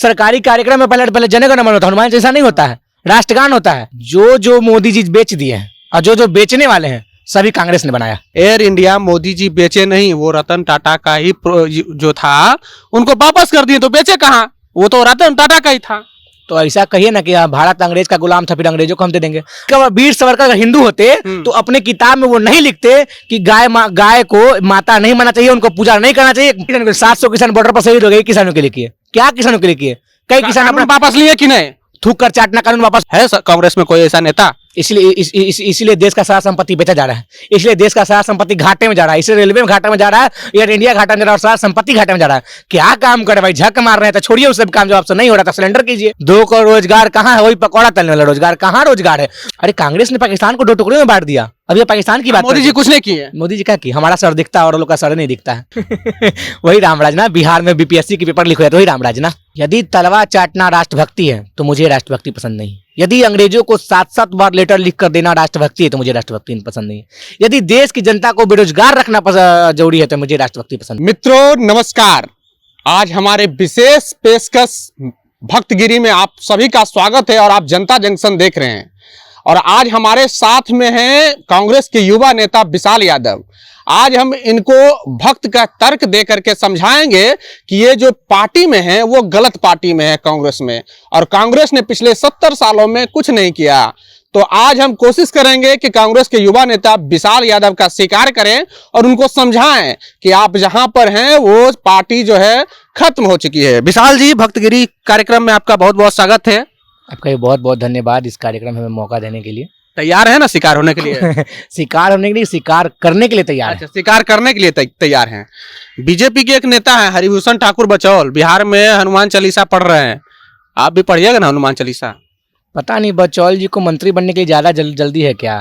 सरकारी कार्यक्रम में पहले पहले जनगण मन होता है, हनुमान चालीसा नहीं होता है, राष्ट्रगान होता है। जो जो मोदी जी बेच दिए हैं और जो जो बेचने वाले हैं सभी कांग्रेस ने बनाया। एयर इंडिया मोदी जी बेचे नहीं, वो रतन टाटा का ही जो था उनको वापस कर दिए, तो बेचे कहाँ? वो तो रतन टाटा का ही था। तो ऐसा कहिए ना कि भारत अंग्रेज का गुलाम था, फिर अंग्रेजों को हम दे देंगे। वीर सावरकर अगर हिंदू होते तो अपने किताब में वो नहीं लिखते कि गाय को माता नहीं मानना चाहिए, उनको पूजा नहीं करना चाहिए। 700 किसान बॉर्डर पर शहीद हो गए, किसानों के लिए किए क्या? किसानों के लिए किए। कई किसान अपना वापस लिए कि नहीं? थूक कर चाटना कानून वापस है कांग्रेस में कोई ऐसा नेता? इसलिए देश का सारा संपत्ति बेचा जा रहा है, इसलिए देश का सारा संपत्ति घाटे में जा रहा है, इसलिए रेलवे में घाटे में जा रहा है, एयर इंडिया घाटे में जा रहा है और सारा संपत्ति घाटे में जा रहा है। क्या काम करे भाई, झक मार रहे हैं तो छोड़िए उस सब काम, जब आपसे नहीं हो रहा था सिलेंडर कीजिए। 2 करोड़ रोजगार कहाँ है? वही पकौड़ा तलने वाला रोजगार, कहाँ रोजगार है? अरे कांग्रेस ने पाकिस्तान को 2 टुकड़े में बांट दिया। अब ये पाकिस्तान की बात मोदी जी कुछ नहीं किए। मोदी जी क्या की? हमारा सर दिखता है और लोग का सर नहीं दिखता है। वही रामराज ना, बिहार में बीपीएससी की पेपर लिखो है तो वही रामराज ना। यदि तलवार चाटना राष्ट्रभक्ति है तो मुझे राष्ट्रभक्ति पसंद नहीं। यदि अंग्रेजों को 7-7 बार लेटर लिख कर देना राष्ट्रभक्ति है तो मुझे राष्ट्रभक्ति पसंद नहीं। यदि देश की जनता को बेरोजगार रखना जरूरी है तो मुझे राष्ट्रभक्ति पसंद। मित्रों नमस्कार, आज हमारे विशेष पेशकश भक्तगिरी में आप सभी का स्वागत है और आप जनता जंक्शन देख रहे हैं। और आज हमारे साथ में हैं कांग्रेस के युवा नेता विशाल यादव। आज हम इनको भक्त का तर्क दे करके समझाएंगे कि ये जो पार्टी में है वो गलत पार्टी में है कांग्रेस में, और कांग्रेस ने पिछले 70 सालों में कुछ नहीं किया। तो आज हम कोशिश करेंगे कि कांग्रेस के युवा नेता विशाल यादव का स्वीकार करें और उनको समझाएं कि आप जहां पर हैं वो पार्टी जो है खत्म हो चुकी है। विशाल जी, भक्तगिरी कार्यक्रम में आपका बहुत बहुत स्वागत है। आपका बहुत बहुत धन्यवाद इस कार्यक्रम में मौका देने के लिए। तैयार है ना शिकार होने के लिए? शिकार होने के लिए, शिकार करने के लिए तैयार। अच्छा, शिकार करने के लिए तैयार हैं। बीजेपी के एक नेता हैं हरिभूषण ठाकुर बचौल, बिहार में हनुमान चालीसा पढ़ रहे हैं। आप भी पढ़िएगा ना हनुमान चालीसा? पता नहीं बचौल जी को मंत्री बनने के लिए ज्यादा जल्दी है क्या?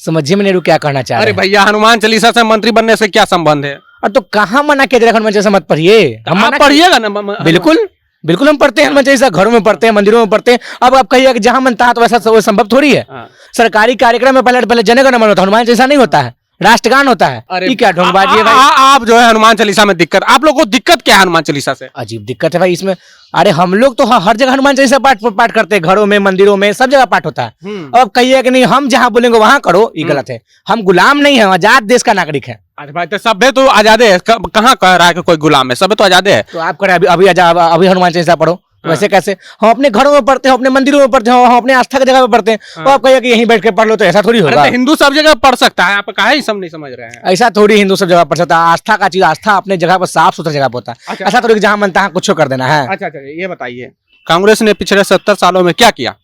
समझिए में नहीं क्या करना चाह रहे हैं। अरे भैया, हनुमान चालीसा से मंत्री बनने से क्या संबंध है? और तो कहाँ मना किया जाएगा? हनुमान चालीसा मत पढ़िए। हम पढ़िएगा ना? बिल्कुल बिल्कुल हम पढ़ते हैं हनुमान चालीसा, घरों में पढ़ते हैं, मंदिरों में पढ़ते हैं। अब आप कहिए कि जहां मनता है तो वैसा संभव थोड़ी है। सरकारी कार्यक्रम में पहले पहले जनगण मन होता है, हनुमान चालीसा नहीं होता है, राष्ट्रगान होता है। अरे क्या ढोंगबाजी है भाई? आप जो है हनुमान चालीसा में दिक्कत, आप लोगों को दिक्कत क्या है हनुमान चालीसा से? अजीब दिक्कत है भाई इसमें। अरे हम लोग तो हर जगह हनुमान चालीसा पाठ करते हैं, घरों में, मंदिरों में, सब जगह पाठ होता है। अब कहिए कि नहीं हम जहां बोलेंगे वहां करो, ये गलत है। हम गुलाम नहीं है, आजाद देश का नागरिक है। अरे भाई, तो सभ्य तो आजादे है, कहाँ कह रहा है कि कोई गुलाम है? सभ्य तो आजादे है। तो आप करें अभी हनुमान चालीसा पढ़ो। वैसे कैसे? हम अपने घरों में पढ़ते हैं, अपने मंदिरों में पढ़ते हैं, हम अपने आस्था की जगह पे पढ़ते हैं। तो आप कहिए कि यहीं बैठ के पढ़ लो, तो ऐसा थोड़ी होगा। हिंदू सब जगह पढ़ सकता है, आप काहे सब नहीं समझ रहे हैं? ऐसा थोड़ी हिंदू सब जगह पढ़ सकता है। आस्था का चीज आस्था अपने जगह पर साफ सुथरा जगह पर होता है। ऐसा थोड़ी जहां मनता है कुछ कर देना है। अच्छा, ये बताइए कांग्रेस ने पिछले 70 सालों में क्या किया?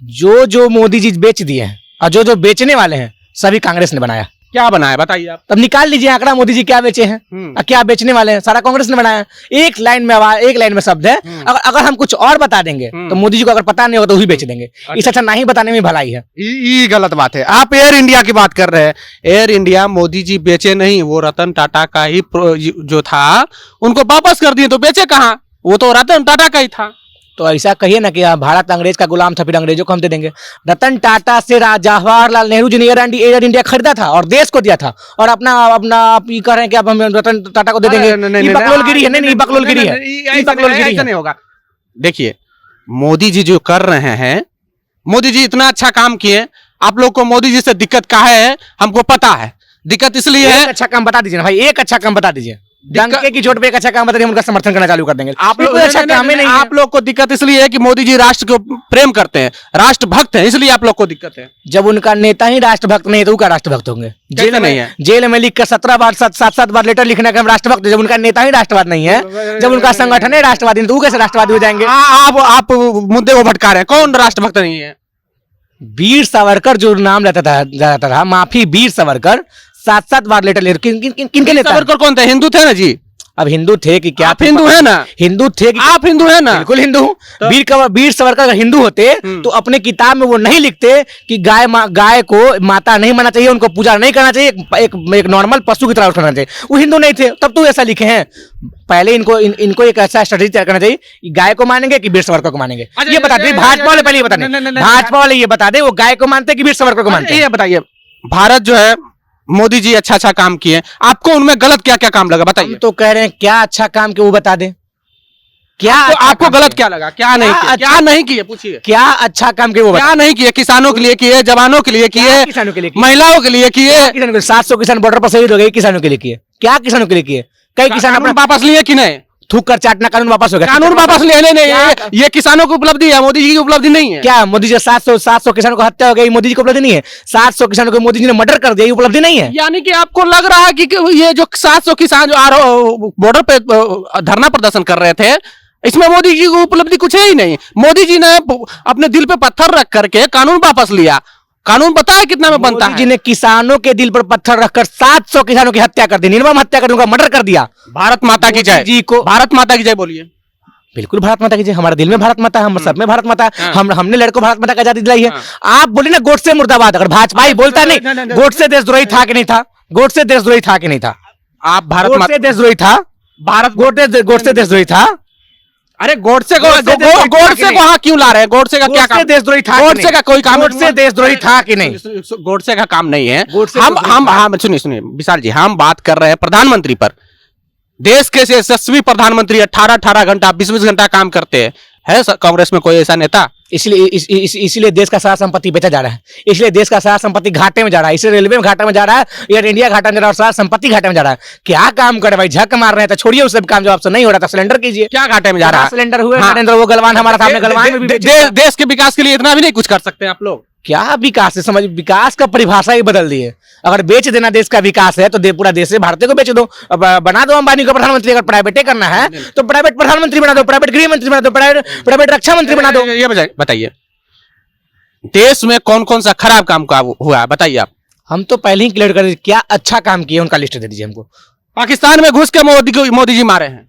जो जो मोदी जी बेच दिए हैं और जो जो बेचने वाले हैं सभी कांग्रेस ने बनाया। क्या बनाया बताइए आप? तब निकाल लीजिए आंकड़ा, मोदी जी क्या बेचे हैं और क्या बेचने वाले हैं, सारा कांग्रेस ने बनाया। एक लाइन में शब्द है। अगर हम कुछ और बता देंगे तो मोदी जी को अगर पता नहीं होगा तो वही बेच देंगे। इससे अच्छा नहीं बताने में भलाई है। ये गलत बात है। आप एयर इंडिया की बात कर रहे हैं। एयर इंडिया मोदी जी बेचे नहीं, वो रतन टाटा का ही जो था उनको वापस कर दिए, तो बेचे कहाँ? वो तो रतन टाटा का ही था। तो ऐसा कहिए ना कि भारत अंग्रेज का गुलाम था, फिर अंग्रेजों को हम दे देंगे। रतन टाटा से जवाहरलाल नेहरू जी ने एयर इंडिया खरीदा था और देश को दिया था, और अपना आप ये कह रहे हैं कि अब हम रतन टाटा को दे देंगे। ये बकलोलगिरी है। नहीं, बकलोलगिरी है, ये बकलोलगिरी नहीं होगा। देखिए, मोदी जी जो कर रहे हैं, मोदी जी इतना अच्छा काम किए। आप लोग को मोदी जी से दिक्कत काहे है हमको पता है। दिक्कत इसलिए है। अच्छा काम बता दीजिए ना भाई, एक अच्छा काम बता दीजिए। डंके की चोट पे एक अच्छा काम बता दीजिए, हम उनका समर्थन करना चालू कर देंगे। आप लोग अच्छा काम नहीं। आप लोग को दिक्कत इसलिए है कि मोदी जी राष्ट्र को प्रेम करते हैं, राष्ट्रभक्त हैं, इसलिए आप लोग को दिक्कत है। जब उनका नेता ही राष्ट्रभक्त नहीं है तो क्या राष्ट्रभक्त होंगे? जेल में है, जेल में लिख कर 7 बार लेटर लिखने का हम राष्ट्रभक्त। जब उनका नेता ही राष्ट्रवाद नहीं है, जब उनका संगठन है राष्ट्रवादी, तो कैसे राष्ट्रवादी हो जाएंगे? आप मुद्दे को भटका रहे हैं। कौन राष्ट्रभक्त नहीं है? वीर सावरकर जो नाम लेता था, माफी वीर सावरकर, 7 बार लेटर ले। किनके नेता? सावरकर कौन थे? हिंदू थे ना जी? अब हिंदू थे कि क्या? आप हिंदू है ना? हिंदू थे कि आप हिंदू है ना? बिल्कुल हिंदू हूँ। वीर सावरकर अगर हिंदू होते तो अपने किताब में वो नहीं लिखते कि गाय को माता नहीं मानना चाहिए, उनको पूजा नहीं करना चाहिए, एक नॉर्मल पशु की तरह उठाना चाहिए। वो हिंदू नहीं थे तब तो ऐसा लिखे हैं। पहले इनको एक ऐसा स्ट्रेटेजी तैयार करना चाहिए, गाय को मानेंगे कि वीर सावरकर को मानेंगे। ये बता दे भाजपा वाले, पहले ये बता दें भाजपा वाले ये बता दे वो गाय को मानते कि वीर सावरकर को मानते? ये बताइए, भारत जो है मोदी जी अच्छा काम किए, आपको उनमें गलत क्या क्या काम लगा बताइए? तो कह रहे हैं क्या अच्छा काम के वो बता दे। क्या आपको अच्छा काम गलत किया? क्या लगा, क्या नहीं किया, क्या नहीं किए, पूछिए क्या अच्छा काम किया वो क्या नहीं किए? किसानों के लिए किए, जवानों के लिए किए, किसानों के लिए किए? महिलाओं के लिए किए, 700 किसान बॉर्डर पर शहीद हो गए, किसानों के लिए किए? क्या किसानों के लिए किए? कई किसान कानून अपना वापस लिए कि नहीं? थूक कर चाटना कानून वापस हो गया। कानून वापस लेने नहीं, क्या- ये किसानों की उपलब्धि है, मोदी जी की उपलब्धि नहीं है। क्या मोदी जी 700 किसानों को हत्या हो गई, मोदी जी को उपलब्धि नहीं है? 700 किसानों को मोदी जी ने मर्डर कर दिया, ये उपलब्धि नहीं है? यानी कि आपको लग रहा है कि ये जो 700 किसान जो बॉर्डर पे धरना प्रदर्शन कर रहे थे, इसमें मोदी जी को उपलब्धि कुछ है ही नहीं। मोदी जी ने अपने दिल पे पत्थर रख करके कानून वापस लिया। कानून पता है कितना में बनता मोदी जी है? ने किसानों के दिल पर पत्थर रखकर 700 किसानों की हत्या कर दी, निर्मम हत्या कर दी, उनका मर्डर कर दिया। भारत माता की जय जी को भारत माता की जय बोलिए। बिल्कुल भारत माता की जय, हमारे दिल में भारत माता है, हम सब में भारत माता है। हाँ। हमने लड़कों भारत माता की आजादी दिलाई है। हाँ। आप बोले ना गोडसे मुर्दाबाद, अगर भाजपा ही बोलता नहीं, नहीं नहीं। गोडसे देशद्रोही था कि नहीं था? गोडसे देशद्रोही था कि नहीं था? आप भारत गोडसे माता देशद्रोही था? भारत गोडसे देशद्रोही था? अरे गोडसे को गोडसे देशद्रोही था कि गोडसे नहीं? को हाँ क्यों ला रहे हैं? गोडसे का क्या गोडसे काम? देशद्रोही था कि गोडसे नहीं? का कोई काम गोडसे देशद्रोही था कि नहीं? गोडसे का काम नहीं है। गोडसे हम देशद्रोही हम था। हम सुनिए सुनिए विशाल जी, हम बात कर रहे हैं प्रधानमंत्री पर। देश के यशस्वी प्रधानमंत्री 18-18 घंटा 20-20 घंटा काम करते हैं। है कांग्रेस में कोई ऐसा नेता? इसलिए देश का सारा संपत्ति बेचा जा रहा है, इसलिए देश का सारा संपत्ति घाटे में जा रहा है, इसलिए रेलवे में घाटे में जा रहा है, एयर इंडिया घाटे में जा रहा है और सारा संपत्ति घाटे में जा रहा है। क्या काम करे भाई, झक मार रहे हैं तो छोड़िए उस सब काम, जो आपसे नहीं हो रहा था सिलेंडर कीजिए। क्या घाटे में जा रहा है? सिलेंडर हुए हाँ। नरेंद्र, वो गलवान हमारा सामने गलवान में भी बेचे। देश के विकास के लिए इतना भी नहीं कुछ कर सकते आप लोग? क्या विकास है, समझ विकास का परिभाषा ही बदल दी है। अगर बेच देना देश का विकास है तो पूरा देश से भारतीय को बेच दो, बना दो अंबानी को प्रधानमंत्री। अगर प्राइवेटे करना है तो प्राइवेट प्रधानमंत्री बना दो, प्राइवेट गृह मंत्री बना दो, प्राइवेट रक्षा मंत्री बना दो। ये बताइए देश में कौन कौन सा खराब काम का हुआ है, बताइए आप। हम तो पहले ही क्लियर कर, क्या अच्छा काम किए उनका लिस्ट दे दीजिए हमको। पाकिस्तान में घुस के मोदी जी मारे हैं।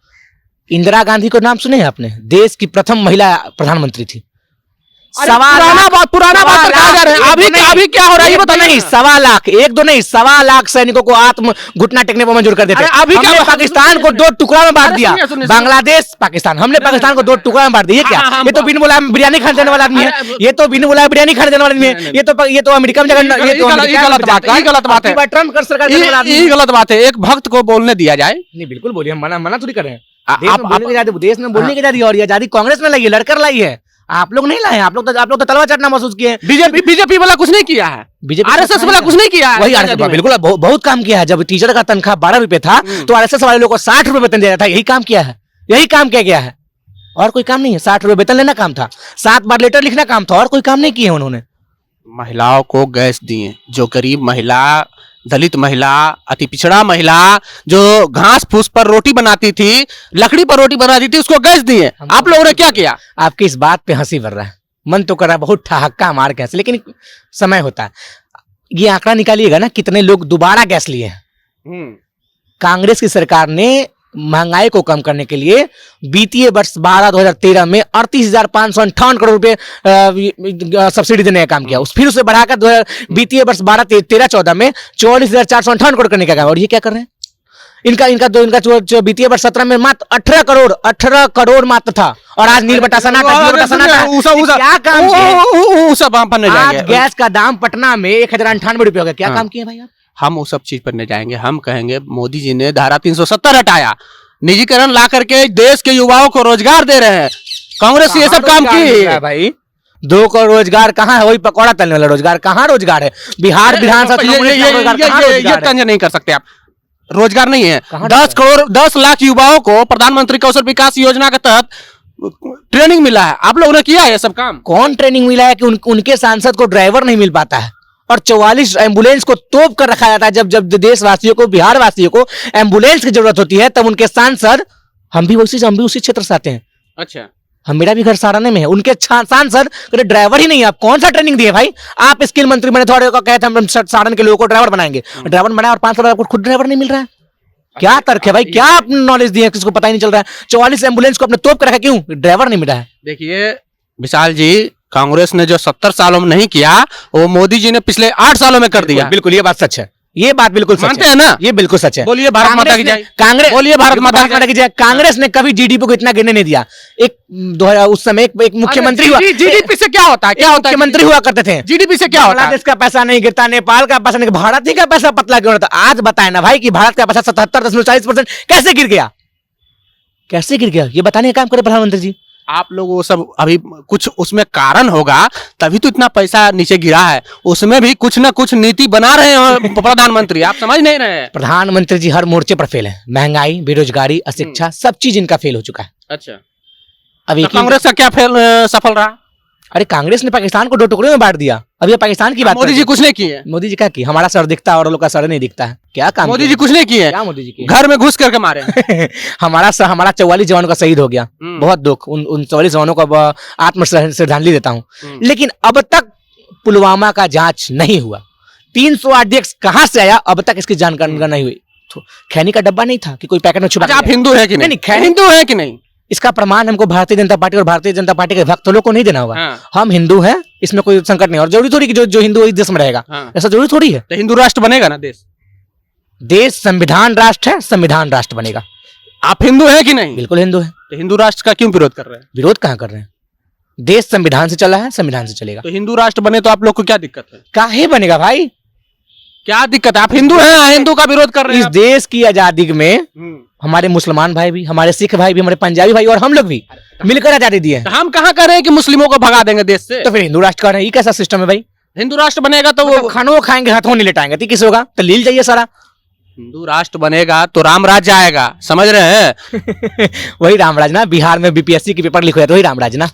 इंदिरा गांधी को नाम सुने हैं आपने? देश की प्रथम महिला प्रधानमंत्री थी। पुराना बात पर कहा जा रहा है। अभी क्या हो रहा है ये बताइए। नहीं, 1.25 लाख, 1-2 नहीं, 1.25 लाख सैनिकों को आत्म घुटना टेकने पर मजबूर कर देते। अरे अभी क्या हमने पाकिस्तान को 2 टुकड़ा में बांट दिया। सुनिए। बांग्लादेश पाकिस्तान, हमने पाकिस्तान को 2 टुकड़ा में बांट दिया। ये क्या? हाँ, ये तो बिन बुलाए बिरयानी खाने देने वाला आदमी है। ये तो बिन बुलाए बिरयानी खाने देने वाला आदमी है। ये तो अमेरिका में जाकर ये गलत बात है। ट्रम्प कर सरकार देने वाला आदमी ये है। गलत बात है। एक भक्त को बोलने दिया जाए। नहीं बिल्कुल बोलिए, हम मना थोड़ी कर रहे हैं। आप- देश में बोलने की आजादी, देश में बोलने की आजादी, और ये आजादी कांग्रेस ने लाई है, लड़कर लाई है। आप लोग नहीं लाए, आप लोग तो तलवार चटना महसूस किए। बीजेपी वाला कुछ नहीं किया है, बीजेपी आरएसएस वाला कुछ नहीं किया है। वही आरएसएस बिल्कुल बहुत काम किया है। जब टीचर का तनख्वाह 12 रुपए था तो आरएसएस वाले लोग को 60 रुपए वेतन दिया था। यही काम किया है, यही काम किया गया है, और कोई काम नहीं है। 60 रुपए वेतन लेना काम था, 7 बार लेटर लिखना काम था, और कोई काम नहीं किए उन्होंने। महिलाओं को गैस दिए, जो गरीब महिला, दलित महिला, अति पिछड़ा महिला, जो घास फूस पर रोटी बनाती थी, लकड़ी पर रोटी बनाती थी, उसको गैस दिए। आप लोगों ने क्या किया? आपकी इस बात पे हंसी भर रहा है, मन तो कर रहा है बहुत ठहाका मार के, लेकिन समय होता है। ये आंकड़ा निकालिएगा ना कितने लोग दोबारा गैस लिए हैं। कांग्रेस की सरकार ने महंगाई को कम करने के लिए वित्तीय वर्ष 2012-2013 में 38,558 करोड़ रुपए सब्सिडी देने का काम किया। फिर उसे बढ़ाकर वित्तीय वर्ष 2013-14 में 44,458 करोड़ करने का काम। और ये क्या कर रहे हैं? इनका जो वित्तीय वर्ष 17 में मात्र 18 करोड़ मात्र था, और आज नील बटा सन्नाटा क्या काम किया? आज गैस का दाम पटना में 1098 रुपए हो गया। क्या काम किए भाई आप? हम उस सब चीज पर नहीं जाएंगे। हम कहेंगे मोदी जी ने धारा 370 हटाया, निजीकरण ला करके देश के युवाओं को रोजगार दे रहे हैं। कांग्रेस ये सब काम की भाई। 2 करोड़ रोजगार कहाँ है? वही पकौड़ा तलने वाला रोजगार। कहाँ रोजगार है? बिहार विधानसभा ये तंज नहीं कर सकते आप। रोजगार नहीं है। 10 लाख युवाओं को प्रधानमंत्री कौशल विकास योजना के तहत ट्रेनिंग मिला है। आप लोगों ने किया है ये सब काम? कौन ट्रेनिंग मिला है कि उनके सांसद को ड्राइवर नहीं मिल पाता है, और 44 एम्बुलेंस को तोप कर रखा जाता है। जब देशवासियों को, बिहार वासियों को एम्बुलेंस की जरूरत होती है, तब उनके सांसद, हम भी उसी क्षेत्र से आते हैं। अच्छा, मेरा भी घर सारने में है। उनके सांसद ड्राइवर ही नहीं है। आप कौन सा ट्रेनिंग दिए भाई? आप स्किल मंत्री बने, थोड़े को कहते हम सारण के लोगों को ड्राइवर बनाएंगे, ड्राइवर बनाया और 5 साल आपको खुद ड्राइवर नहीं मिल रहा है। क्या तर्क है भाई? क्या आप नॉलेज दिए किसको पता ही नहीं चल रहा है? 44 एम्बुलेंस को अपने तोप कर रखा, क्यों ड्राइवर नहीं मिला है? देखिए विशाल जी, कांग्रेस ने जो 70 सालों में नहीं किया, वो मोदी जी ने पिछले 8 सालों में कर दिया। बिल्कुल, ये बात सच है। ये बात बिल्कुल सच मानते हैं ना? ये बिल्कुल सच है। बोलिए भारत माता की जय। कांग्रेस, बोलिए भारत माता की जय। कांग्रेस ने कभी जीडीपी को इतना गिरने नहीं दिया। उस समय एक मुख्यमंत्री हुआ। जीडीपी से क्या होता है? क्या होता है? मुख्यमंत्री हुआ करते थे। जीडीपी से क्या होता है? बांग्लादेश का पैसा नहीं गिरता, नेपाल का पैसा नहीं, भारत ही का पैसा पतला क्यों होता? आज बताए ना भाई कि भारत का पैसा 77.40% कैसे गिर गया? कैसे गिर गया ये बताने का काम करे प्रधानमंत्री जी। आप लोग वो सब अभी कुछ उसमें कारण होगा, तभी तो इतना पैसा नीचे गिरा है। उसमें भी कुछ ना कुछ नीति बना रहे हैं प्रधानमंत्री, आप समझ नहीं रहे हैं। प्रधानमंत्री जी हर मोर्चे पर फेल है, महंगाई, बेरोजगारी, अशिक्षा, सब चीज इनका फेल हो चुका है। अच्छा, अब एक ही- कांग्रेस का क्या सफल रहा? अरे कांग्रेस ने पाकिस्तान को 2 टुकड़े में बांट दिया। अब ये पाकिस्तान की बात मोदी कर जी रहे कुछ नहीं किए। हैं। मोदी जी क्या की, हमारा सर दिखता है और लोग का सर नहीं दिखता है। क्या काम मोदी किया? जी कुछ नहीं किए, क्या मोदी जी की घर में घुस करके मारे। हमारा 44 जवानों का शहीद हो गया। बहुत दुख, उन 44 जवानों को आत्म श्रद्धांजलि देता हूँ। लेकिन अब तक पुलवामा का जांच नहीं हुआ। 308 DX कहां से आया, अब तक इसकी जानकारी नहीं हुई। खैनी का डब्बा नहीं था कि कोई पैकेट में छुपा। अच्छा, आप हिंदू है कि नहीं? नहीं, हिंदू है कि नहीं? इसका प्रमाण हमको भारतीय जनता पार्टी और भारतीय जनता पार्टी के भक्तों को नहीं देना होगा। हाँ। हम हिंदू हैं, इसमें कोई संकट नहीं। और जरूरी थोड़ी कि जो हिंदू इस देश में रहेगा, हाँ। ऐसा जरूरी थोड़ी है। तो हिंदू राष्ट्र बनेगा ना देश? देश संविधान राष्ट्र है, संविधान राष्ट्र बनेगा। आप हिंदू है कि नहीं? बिल्कुल हिंदू है। तो हिंदू राष्ट्र का क्यों विरोध कर रहे हैं? विरोध कहाँ कर रहे हैं? देश संविधान से चला है, संविधान से चलेगा। तो हिंदू राष्ट्र बने तो आप लोग को क्या दिक्कत है? काहे बनेगा भाई? क्या दिक्कत है? आप हिंदू हैं, हिंदू का विरोध कर रहे इस हैं। देश की आजादी में हमारे मुसलमान भाई भी, हमारे सिख भाई भी, हमारे पंजाबी भाई और हम लोग भी मिलकर आजादी दिए हैं। तो हम कहाँ कर रहे हैं कि मुस्लिमों को भगा देंगे देश से? तो फिर हिंदू राष्ट्र का रहे, ये कैसा सिस्टम है भाई? हिंदू राष्ट्र बनेगा तो वो खानों खाएंगे, हाथों नहीं लेटाएंगे, तो किस होगा? तो लील जाइए सारा। हिंदू राष्ट्र बनेगा तो राम राज्य आएगा, समझ रहे हैं? वही रामराज ना, बिहार में बीपीएससी की पेपर लिख हुआ है तो वही रामराज ना।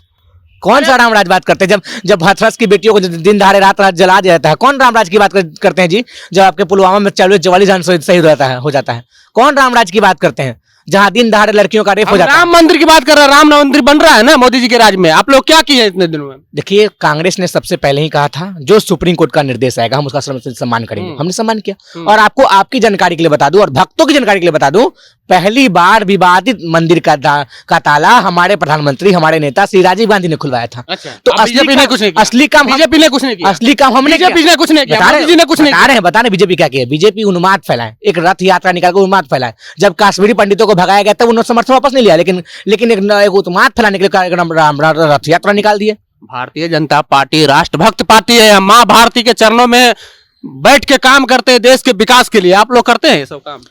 कौन सा रामराज बात करते हैं? जब हाथरस की बेटियों को दिन दहाड़े रात रात जला दिया जाता है, कौन रामराज की बात करते हैं जी? जब आपके पुलवामा में 44 जान शहीद हो जाता है, कौन रामराज की बात करते हैं? जहां दिन दहाड़े लड़कियों का रेप हो जाता है। राम मंदिर की बात कर रहे हैं, राम मंदिर बन रहा है ना मोदी जी के राज में। आप लोग क्या किए इतने दिनों में? देखिए, कांग्रेस ने सबसे पहले ही कहा था जो सुप्रीम कोर्ट का निर्देश आएगा हम उसका सम्मान करेंगे। हमने सम्मान किया। और आपको आपकी जानकारी के लिए बता दूं और भक्तों की जानकारी के लिए बता दूं, पहली बार विवादित मंदिर का ताला हमारे प्रधानमंत्री, हमारे नेता श्री राजीव गांधी ने खुलवाया था। अच्छा, तो बीजेपी ने कुछ नहीं किया? असली काम बीजेपी ने कुछ नहीं किया? असली काम हमने किया। बीजेपी ने कुछ नहीं किया, मोदी जी ने कुछ नहीं किया। बता रहे बीजेपी क्या किया? बीजेपी उन्माद फैलाए, एक रथ यात्रा निकाल कर उन्माद फैलाए। जब कश्मीरी पंडितों को भगाया गया तब उन्होंने समर्थन वापस नहीं लिया, लेकिन एक उन्माद फैलाने के लिए रथ यात्रा निकाल दिए। भारतीय जनता पार्टी राष्ट्रभक्त पार्टी है। माँ भारती के चरणों में बैठ के काम करते हैं देश के विकास के लिए। आप लोग करते हैं ये सब काम?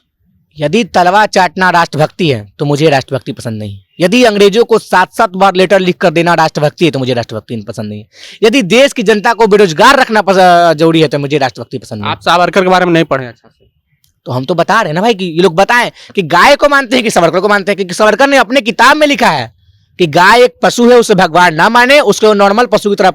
यदि तलवार चाटना राष्ट्रभक्ति है तो मुझे राष्ट्रभक्ति पसंद नहीं। यदि अंग्रेजों को 7-7 बार लेटर लिख कर देना राष्ट्रभक्ति है तो मुझे राष्ट्रभक्ति पसंद नहीं है। यदि देश की जनता को बेरोजगार रखना जरूरी है तो मुझे राष्ट्रभक्ति पसंद नहीं। आप सावरकर के बारे में नहीं पढ़े अच्छा से? तो हम तो बता रहे हैं ना भाई कि ये लोग बताएं कि गाय को मानते हैं कि सावरकर को मानते हैं, क्योंकि सावरकर ने अपने किताब में लिखा है कि गाय एक पशु है, उसे भगवान ना माने, उसको नॉर्मल पशु की तरह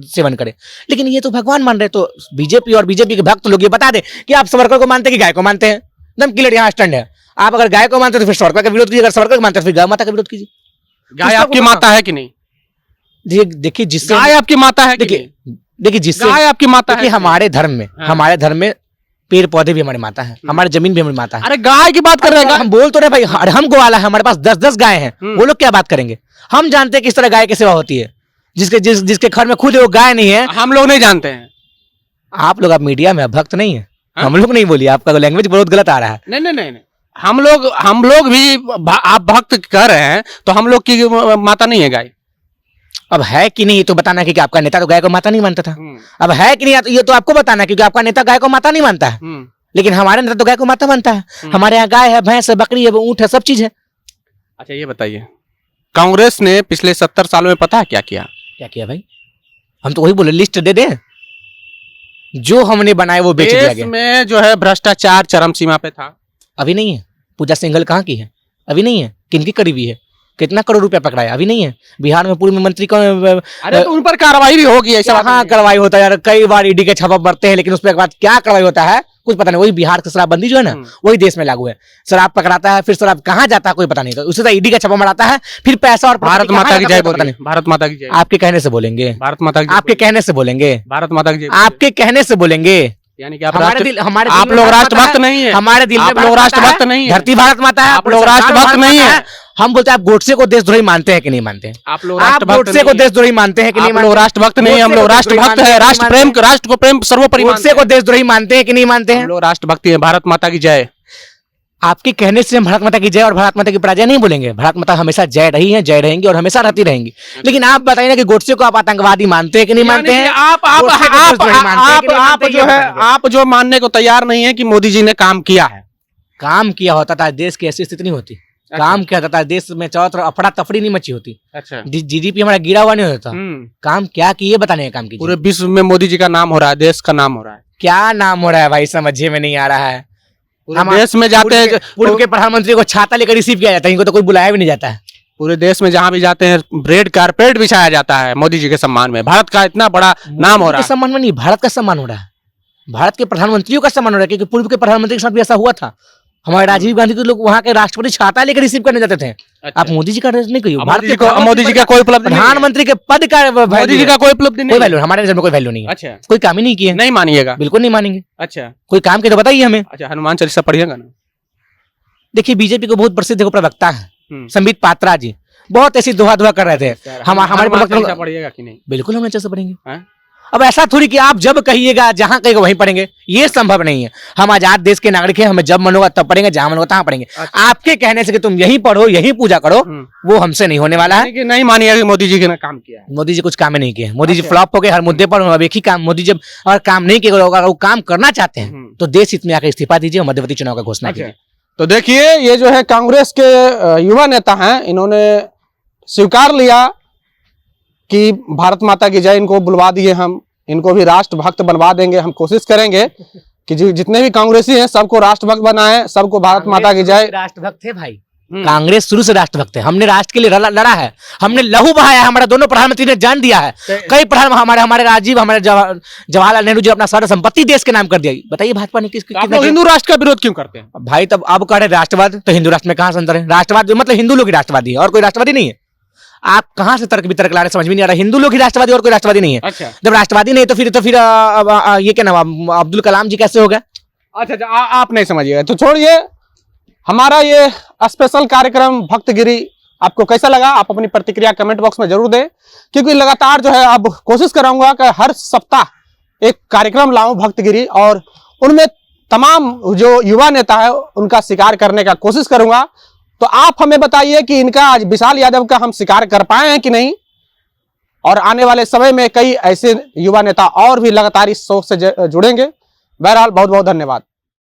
सेवन करे। लेकिन ये तो भगवान मान रहे। तो बीजेपी और बीजेपी के भक्त लोग ये बता दे कि आप सावरकर को मानते हैं कि गाय को मानते हैं। एकदम क्लियर यहाँ स्टैंड है। आप अगर गाय को मानते हैं तो फिर सावरकर का विरोध कीजिए, अगर सावरकर को मानते हैं तो फिर गाय माता का विरोध कीजिए। गाय आपकी माता है कि नहीं? देखिए, जिससे गाय आपकी माता है कि नहीं? देखिए जिससे गाय आपकी माता है? हमारे धर्म में पेड़ पौधे भी हमारी माता है, हमारी जमीन भी हमारी माता है। अरे गाय की बात कर रहे हैं। हम बोल तो रहे भाई, हम ग्वाला है, हमारे पास 10-10 गाय हैं। वो लोग क्या बात करेंगे? हम जानते हैं किस तरह गाय की सेवा होती है। जिसके घर में खुद वो गाय नहीं है, हम लोग नहीं जानते हैं। आप लोग, आप मीडिया में भक्त नहीं है। हम लोग नहीं बोलिए, आपका लैंग्वेज बहुत गलत आ रहा है। नहीं, हम लोग भी आप भक्त कह रहे हैं तो हम लोग की माता नहीं है गाय। अब है कि नहीं तो बताना, क्योंकि आपका नेता तो गाय को माता नहीं मानता था। अब है कि नहीं ये तो आपको बताना, क्योंकि आपका नेता गाय को माता नहीं मानता है। लेकिन हमारे नेता तो गाय को माता मानता है। हमारे यहाँ गाय है, भैंस है, बकरी है, ऊंट है, सब चीज है। अच्छा, ये बताइए, कांग्रेस ने पिछले 70 सालों में पता है क्या किया? क्या किया भाई? हम तो वही बोले, लिस्ट दे दें। जो हमने बनाए वो बेच दिया गया। में जो है भ्रष्टाचार चरम सीमा पे था। अभी नहीं है। पूजा सिंघल कहाँ की है? अभी नहीं है। किनकी करीबी है? कितना करोड़ रुपया पकड़ाया? अभी नहीं है। बिहार में पूर्व मंत्री को, अरे तो उन पर कार्रवाई भी होगी। ऐसा कहाँ कार्रवाई होता है यार? कई बार ईडी के छापा पड़ते हैं, लेकिन उसके बाद क्या कार्रवाई होता है कुछ पता नहीं। वही बिहार की शराबबंदी जो है ना, वही देश में लागू है। शराब पकड़ाता है, फिर शराब कहाँ जाता है कोई पता नहीं। तो उससे ईडी का छापा मराता है, फिर पैसा और भारत माता की जय बोलिए। भारत माता की जय। आपके कहने से बोलेंगे। भारत माता की आपके कहने से बोलेंगे। भारत माता की जय। आपके कहने से बोलेंगे। यानी कि आप लोग राष्ट्रभक्त नहीं है। हमारे दिल में आप लोग राष्ट्रभक्त नहीं है। धरती भारत माता है। आप लोग राष्ट्रभक्त नहीं है। हम बोलते हैं आप गोडसे को देशद्रोही मानते हैं कि नहीं मानते हैं? आप लोग गोडसे को देशद्रोही मानते हैं कि नहीं? आप लोग राष्ट्रभक्त नहीं, हम लोग राष्ट्रभक्त है। राष्ट्र को प्रेम सर्वोपरि। गोडसे को देशद्रोही मानते हैं कि नहीं मानते हैं? हम लोग राष्ट्रभक्ति है। भारत माता की जय। आपके कहने से हम भारत माता की जय और भारत माता की पराजय नहीं बोलेंगे। भारत माता हमेशा जय रही है, जय रहेंगी और हमेशा रहती रहेंगी। लेकिन आप बताइए ना कि गोडसे को आप आतंकवादी मानते हैं कि नहीं मानते हैं? आप जो मानने को तैयार नहीं है कि मोदी जी ने काम किया है। काम किया होता था देश की ऐसी स्थिति नहीं होती। काम क्या होता है देश में, चारों तरफ अफरा तफरी नहीं मची होती, अच्छा जीडीपी हमारा गिरा हुआ नहीं होता। काम क्या किए बताने का काम कीजिए। पूरे विश्व में मोदी जी का नाम हो रहा है, देश का नाम हो रहा है। क्या नाम हो रहा है भाई, समझे में नहीं आ रहा है। पूरे देश में जाते हैं, पूर्व के प्रधानमंत्री को छाता लेकर रिसीव किया जाता है, इनको तो कोई बुलाया भी नहीं जाता है। पूरे देश में जहां भी जाते हैं रेड कारपेट बिछाया जाता है मोदी जी के सम्मान में। भारत का इतना बड़ा नाम हो रहा है। सम्मान में नहीं, भारत का सम्मान हो रहा है, भारत के प्रधानमंत्रियों का सम्मान हो रहा है, क्योंकि पूर्व के प्रधानमंत्री के साथ भी ऐसा हुआ था। हमारे राजीव गांधी के लोग वहां के राष्ट्रपति छाता लेकर रिसीव करने जाते थे। अच्छा। आप मोदी जी का नहीं कहिए, मोदी जी का कोई उपलब्धि नहीं है। प्रधानमंत्री के पद का मोदी जी का कोई उपलब्धि नहीं, कोई वैल्यू हमारे नजर में कोई वैल्यू नहीं है। अच्छा, कोई काम ही नहीं किया, नहीं मानिएगा? बिल्कुल नहीं मानेंगे। अच्छा, कोई काम के तो बताइए हमें। अच्छा, हनुमान चालीसा पढ़िएगा ना? देखिए बीजेपी को बहुत प्रसिद्ध प्रवक्ता है संबित पात्रा जी, बहुत ऐसी दोहा दोहा कर रहे थे। हमारे प्रवक्ता पढ़िएगा कि नहीं? बिल्कुल हम अच्छे से पढ़ेंगे। अब ऐसा थोड़ी कि आप जब कहिएगा जहां कहेगा वहीं पढ़ेंगे, ये संभव नहीं है। हम आजाद देश के नागरिक हैं, हमें जब मन होगा तब पढ़ेंगे, जहां मन होगा तहां पढ़ेंगे। अच्छा। आपके कहने से कि तुम यहीं पढ़ो यहीं पूजा करो, वो हमसे नहीं होने वाला है। नहीं मानिएगा कि मोदी जी ने काम किया है? मोदी जी कुछ काम ही नहीं किया। मोदी जी फ्लॉप हो गए हर मुद्दे पर। अब एक ही काम, मोदी जब अगर काम नहीं किया होगा, वो काम करना चाहते हैं तो देश हित में आकर इस्तीफा दीजिए और मध्यवर्ती चुनाव का घोषणा कीजिए। तो देखिए ये जो है कांग्रेस के युवा नेता हैं, इन्होंने स्वीकार लिया कि भारत माता की जय, इनको बुलवा दिए हम, इनको भी राष्ट्रभक्त बनवा देंगे। हम कोशिश करेंगे कि जितने भी कांग्रेसी हैं सबको राष्ट्रभक्त बनाएं, सबको भारत माता की जय। राष्ट्रभक्त है भाई, कांग्रेस शुरू से राष्ट्रभक्त है। हमने राष्ट्र के लिए लड़ा है, हमने लहू बहाया है, हमारा दोनों प्रधानमंत्री ने जान दिया है। कई प्रधान हमारे राजीव, हमारे जवाहरलाल नेहरू जी अपना सारा संपत्ति देश के नाम कर दिया। बताइए भाजपा ने आप हिंदू राष्ट्र का विरोध क्यों करते हैं भाई? तब अब कह रहे राष्ट्रवाद, तो हिंदू राष्ट्र में कहां से अंतर है? राष्ट्रवाद मतलब हिंदू लोग ही राष्ट्रवादी है और कोई राष्ट्रवादी नहीं है। आप कहां से तर्क वितर्क ला रहे, समझ में नहीं आ रहा। हिंदू लोग ही राष्ट्रवादी और कोई राष्ट्रवादी नहीं है। अच्छा। जब राष्ट्रवादी नहीं तो फिर ये क्या नाम, अब्दुल कलाम जी कैसे हो गया? अच्छा, आप नहीं समझिएगा तो छोड़िए। हमारा ये स्पेशल कार्यक्रम भक्तगिरी आपको कैसा लगा? आप अपनी प्रतिक्रिया कमेंट बॉक्स में जरूर दें, क्योंकि लगातार जो है अब कोशिश कराऊंगा कि हर सप्ताह एक कार्यक्रम लाऊं भक्तगिरी, और उनमें तमाम जो युवा नेता है उनका शिकार करने का कोशिश करूंगा। तो आप हमें बताइए कि इनका आज विशाल यादव का हम शिकार कर पाए हैं कि नहीं, और आने वाले समय में कई ऐसे युवा नेता और भी लगातार इस शो से जुड़ेंगे। बहरहाल बहुत बहुत धन्यवाद।